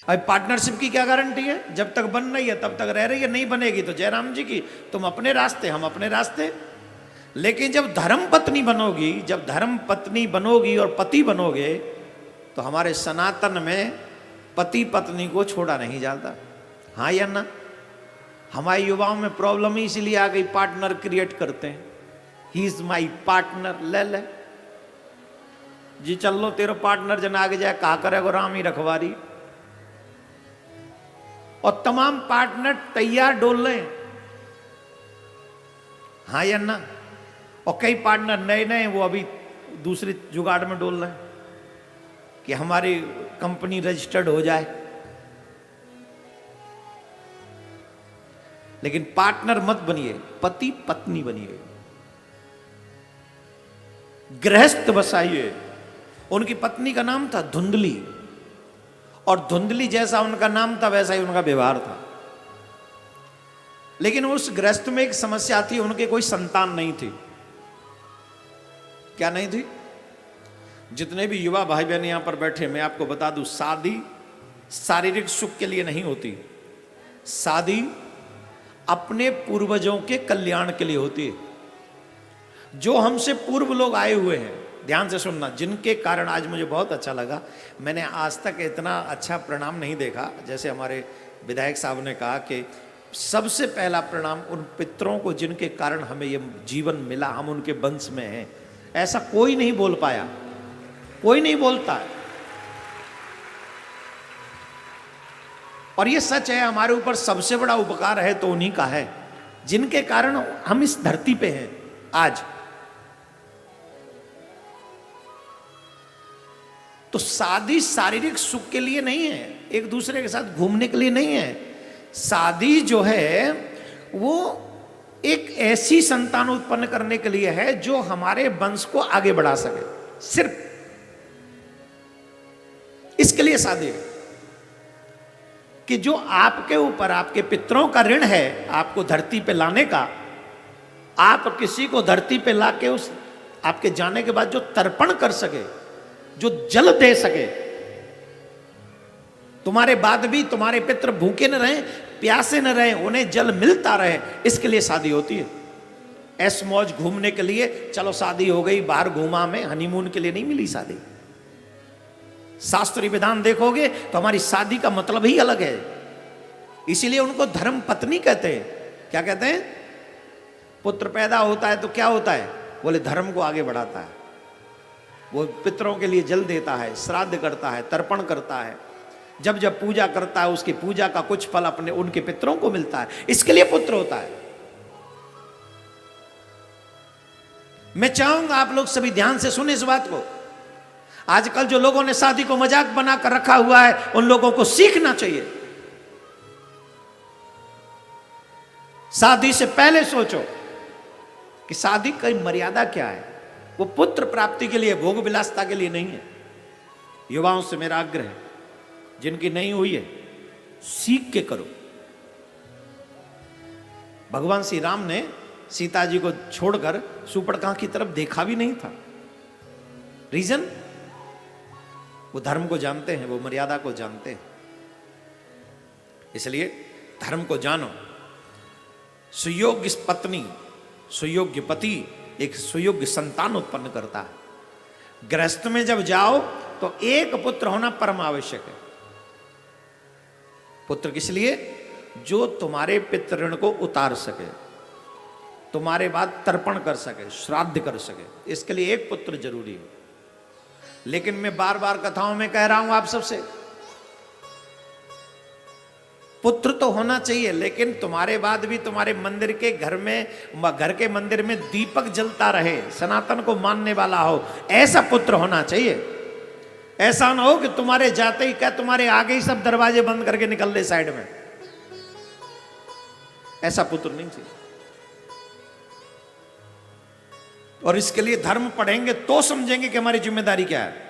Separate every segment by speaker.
Speaker 1: अब पार्टनरशिप की क्या गारंटी है? जब तक बन रही है तब तक रह रही है, नहीं बनेगी तो जयराम जी की, तुम अपने रास्ते हम अपने रास्ते। लेकिन जब धर्म पत्नी बनोगी, जब धर्म पत्नी बनोगी और पति बनोगे, तो हमारे सनातन में पति पत्नी को छोड़ा नहीं जाता। हाँ या ना? हमारे युवाओं में प्रॉब्लम ही इसलिए आ गई, पार्टनर क्रिएट करते हैं, ही इज माई पार्टनर, ले ले जी, चल लो तेरा पार्टनर जन आगे जाए, कहा करेगा राम ही रखवारी। और तमाम पार्टनर तैयार डोल रहे हैं, हाँ या ना? और कई पार्टनर नए नए वो अभी दूसरे जुगाड़ में डोल रहे हैं कि हमारी कंपनी रजिस्टर्ड हो जाए। लेकिन पार्टनर मत बनिए, पति पत्नी बनिए, गृहस्थ बसाइए। उनकी पत्नी का नाम था धुंधली, और धुंधली जैसा उनका नाम था वैसा ही उनका व्यवहार था। लेकिन उस गृहस्थ में एक समस्या थी, उनके कोई संतान नहीं थी। क्या नहीं थी? जितने भी युवा भाई बहन यहां पर बैठे, मैं आपको बता दूं, शादी शारीरिक सुख के लिए नहीं होती, शादी अपने पूर्वजों के कल्याण के लिए होती है। जो हमसे पूर्व लोग आए हुए हैं, ध्यान से सुनना, जिनके कारण आज मुझे बहुत अच्छा लगा, मैंने आज तक इतना अच्छा प्रणाम नहीं देखा। जैसे हमारे विधायक साहब ने कहा कि सबसे पहला प्रणाम उन पितरों को जिनके कारण हमें ये जीवन मिला, हम उनके वंश में हैं। ऐसा कोई नहीं बोल पाया, कोई नहीं बोलता है। और ये सच है, हमारे ऊपर सबसे बड़ा उपकार है तो उन्हीं का है, जिनके कारण हम इस धरती पे हैं आज। तो शादी शारीरिक सुख के लिए नहीं है, एक दूसरे के साथ घूमने के लिए नहीं है। शादी जो है वो एक ऐसी संतान उत्पन्न करने के लिए है जो हमारे वंश को आगे बढ़ा सके, सिर्फ इसके लिए शादी है। कि जो आपके ऊपर आपके पितरों का ऋण है आपको धरती पे लाने का, आप किसी को धरती पे लाके उस आपके जाने के बाद जो तर्पण कर सके, जो जल दे सके, तुम्हारे बाद भी तुम्हारे पितर भूखे न रहें, प्यासे न रहें, उन्हें जल मिलता रहे, इसके लिए शादी होती है। ऐश मौज घूमने के लिए चलो शादी हो गई, बाहर घूमा में, हनीमून के लिए नहीं मिली शादी। शास्त्रीय विधान देखोगे तो हमारी शादी का मतलब ही अलग है। इसीलिए उनको धर्म पत्नी कहते हैं। क्या कहते हैं? पुत्र पैदा होता है तो क्या होता है? बोले धर्म को आगे बढ़ाता है, वो पितरों के लिए जल देता है, श्राद्ध करता है, तर्पण करता है, जब जब पूजा करता है उसकी पूजा का कुछ फल अपने उनके पितरों को मिलता है, इसके लिए पुत्र होता है। मैं चाहूंगा आप लोग सभी ध्यान से सुने इस बात को। आजकल जो लोगों ने शादी को मजाक बनाकर रखा हुआ है, उन लोगों को सीखना चाहिए। शादी से पहले सोचो कि शादी की मर्यादा क्या है। वो पुत्र प्राप्ति के लिए, भोग विलासता के लिए नहीं है। युवाओं से मेरा आग्रह है, जिनकी नहीं हुई है सीख के करो। भगवान श्री राम ने सीता जी को छोड़कर सुपर्णखा की तरफ देखा भी नहीं था। रीजन? वो धर्म को जानते हैं, वो मर्यादा को जानते हैं। इसलिए धर्म को जानो। सुयोग्य पत्नी, सुयोग्य पति एक सुयोग्य संतान उत्पन्न करता है। गृहस्थ में जब जाओ तो एक पुत्र होना परम आवश्यक है। पुत्र किस लिए? जो तुम्हारे पितृ ऋण को उतार सके, तुम्हारे बाद तर्पण कर सके, श्राद्ध कर सके, इसके लिए एक पुत्र जरूरी है। लेकिन मैं बार बार कथाओं में कह रहा हूं आप सबसे, पुत्र तो होना चाहिए, लेकिन तुम्हारे बाद भी तुम्हारे मंदिर के घर में, घर के मंदिर में दीपक जलता रहे, सनातन को मानने वाला हो, ऐसा पुत्र होना चाहिए। ऐसा ना हो कि तुम्हारे जाते ही क्या तुम्हारे आगे ही सब दरवाजे बंद करके निकल ले साइड में। ऐसा पुत्र नहीं चाहिए। और इसके लिए धर्म पढ़ेंगे तो समझेंगे कि हमारी जिम्मेदारी क्या है।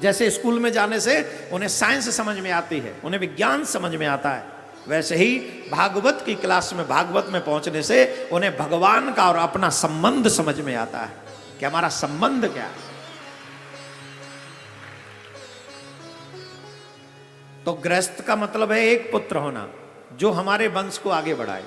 Speaker 1: जैसे स्कूल में जाने से उन्हें साइंस समझ में आती है, उन्हें विज्ञान समझ में आता है, वैसे ही भागवत की क्लास में, भागवत में पहुंचने से उन्हें भगवान का और अपना संबंध समझ में आता है कि हमारा संबंध क्या है। तो गृहस्थ का मतलब है एक पुत्र होना जो हमारे वंश को आगे बढ़ाए।